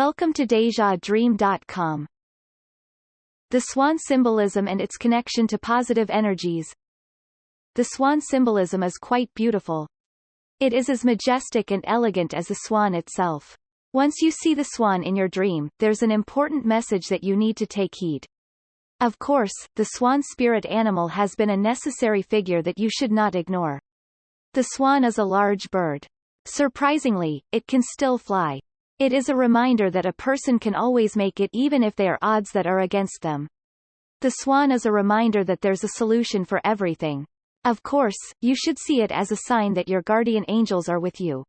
Welcome to DejaDream.com. The Swan Symbolism and its connection to positive energies. The Swan Symbolism is quite beautiful. It is as majestic and elegant as the swan itself. Once you see the swan in your dream, there's an important message that you need to take heed. Of course, the swan spirit animal has been a necessary figure that you should not ignore. The swan is a large bird. Surprisingly, it can still fly. It is a reminder that a person can always make it even if there are odds that are against them. The swan is a reminder that there's a solution for everything. Of course, you should see it as a sign that your guardian angels are with you.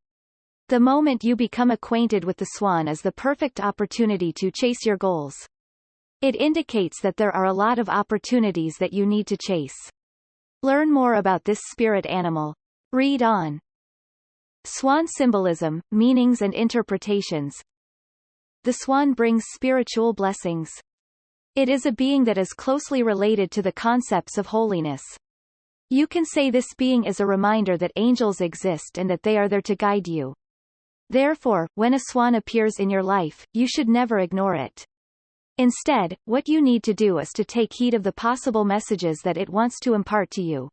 The moment you become acquainted with the swan is the perfect opportunity to chase your goals. It indicates that there are a lot of opportunities that you need to chase. Learn more about this spirit animal. Read on. Swan Symbolism, Meanings and Interpretations. The swan brings spiritual blessings. It is a being that is closely related to the concepts of holiness. You can say this being is a reminder that angels exist and that they are there to guide you. Therefore, when a swan appears in your life, you should never ignore it. Instead, what you need to do is to take heed of the possible messages that it wants to impart to you.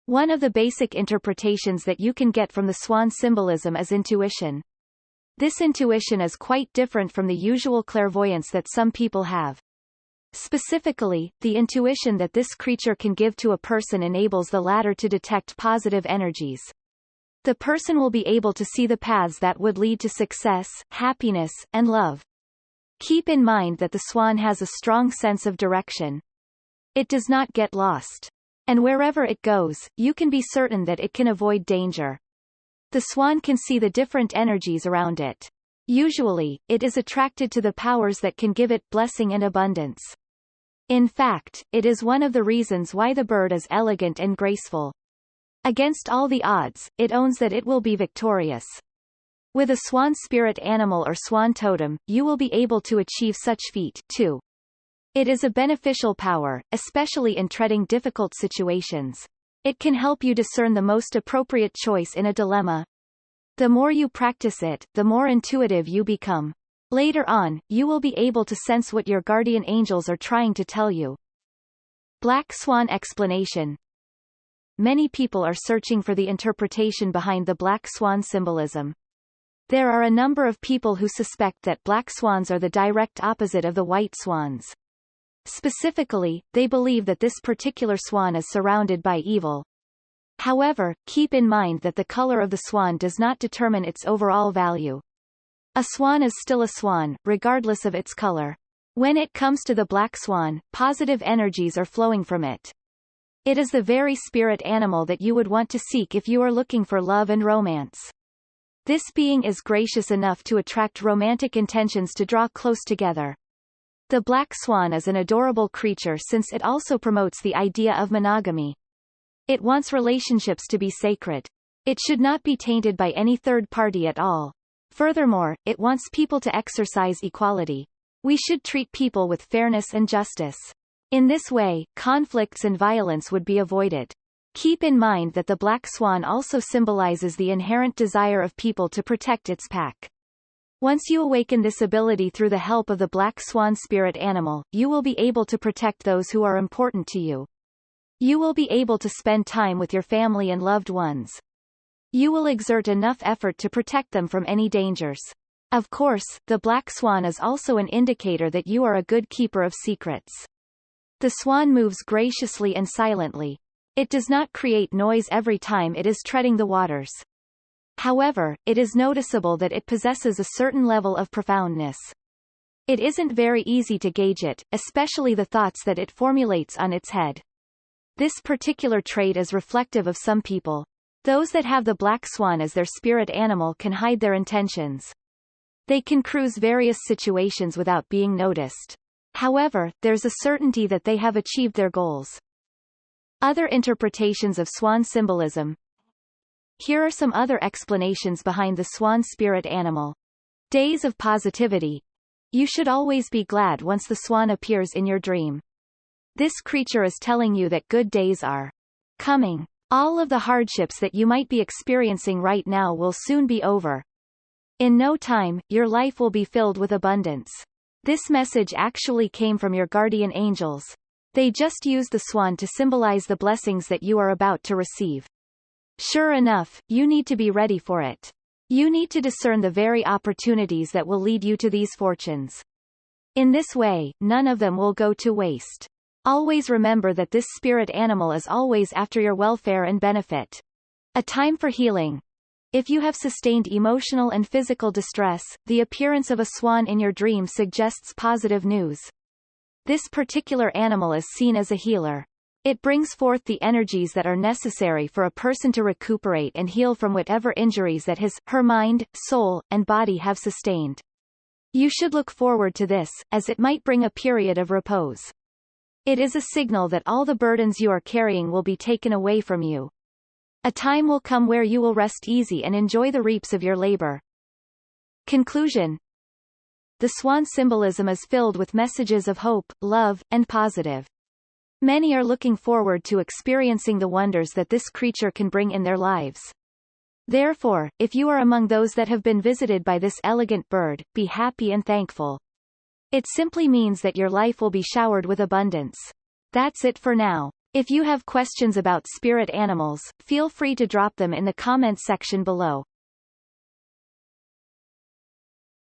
One of the basic interpretations that you can get from the swan symbolism is intuition. This intuition is quite different from the usual clairvoyance that some people have. Specifically, the intuition that this creature can give to a person enables the latter to detect positive energies. The person will be able to see the paths that would lead to success, happiness, and love. Keep in mind that the swan has a strong sense of direction. It does not get lost. And wherever it goes, you can be certain that it can avoid danger. The swan can see the different energies around it. Usually, it is attracted to the powers that can give it blessing and abundance. In fact, it is one of the reasons why the bird is elegant and graceful. Against all the odds, it owns that it will be victorious. With a swan spirit animal or swan totem, you will be able to achieve such feat, too. It is a beneficial power, especially in treading difficult situations. It can help you discern the most appropriate choice in a dilemma. The more you practice it, the more intuitive you become. Later on, you will be able to sense what your guardian angels are trying to tell you. Black Swan explanation. Many people are searching for the interpretation behind the black swan symbolism. There are a number of people who suspect that black swans are the direct opposite of the white swans. Specifically, they believe that this particular swan is surrounded by evil. However, keep in mind that the color of the swan does not determine its overall value. A swan is still a swan, regardless of its color. When it comes to the black swan, positive energies are flowing from it. It is the very spirit animal that you would want to seek if you are looking for love and romance. This being is gracious enough to attract romantic intentions to draw close together. The black swan is an adorable creature since it also promotes the idea of monogamy. It wants relationships to be sacred. It should not be tainted by any third party at all. Furthermore, it wants people to exercise equality. We should treat people with fairness and justice. In this way, conflicts and violence would be avoided. Keep in mind that the black swan also symbolizes the inherent desire of people to protect its pack. Once you awaken this ability through the help of the black swan spirit animal, you will be able to protect those who are important to you. You will be able to spend time with your family and loved ones. You will exert enough effort to protect them from any dangers. Of course, the black swan is also an indicator that you are a good keeper of secrets. The swan moves graciously and silently. It does not create noise every time it is treading the waters. However, it is noticeable that it possesses a certain level of profoundness. It isn't very easy to gauge it, especially the thoughts that it formulates on its head. This particular trait is reflective of some people. Those that have the black swan as their spirit animal can hide their intentions. They can cruise various situations without being noticed. However, there's a certainty that they have achieved their goals. Other interpretations of swan symbolism. Here are some other explanations behind the swan spirit animal. Days of positivity. You should always be glad once the swan appears in your dream. This creature is telling you that good days are coming. All of the hardships that you might be experiencing right now will soon be over. In no time, your life will be filled with abundance. This message actually came from your guardian angels. They just used the swan to symbolize the blessings that you are about to receive. Sure enough, you need to be ready for it. You need to discern the very opportunities that will lead you to these fortunes. In this way, none of them will go to waste. Always remember that this spirit animal is always after your welfare and benefit. A time for healing. If you have sustained emotional and physical distress, the appearance of a swan in your dream suggests positive news. This particular animal is seen as a healer. It brings forth the energies that are necessary for a person to recuperate and heal from whatever injuries that her mind, soul, and body have sustained. You should look forward to this, as it might bring a period of repose. It is a signal that all the burdens you are carrying will be taken away from you. A time will come where you will rest easy and enjoy the reaps of your labor. Conclusion. The swan symbolism is filled with messages of hope, love, and positive. Many are looking forward to experiencing the wonders that this creature can bring in their lives. Therefore, if you are among those that have been visited by this elegant bird, be happy and thankful. It simply means that your life will be showered with abundance. That's it for now. If you have questions about spirit animals, feel free to drop them in the comments section below.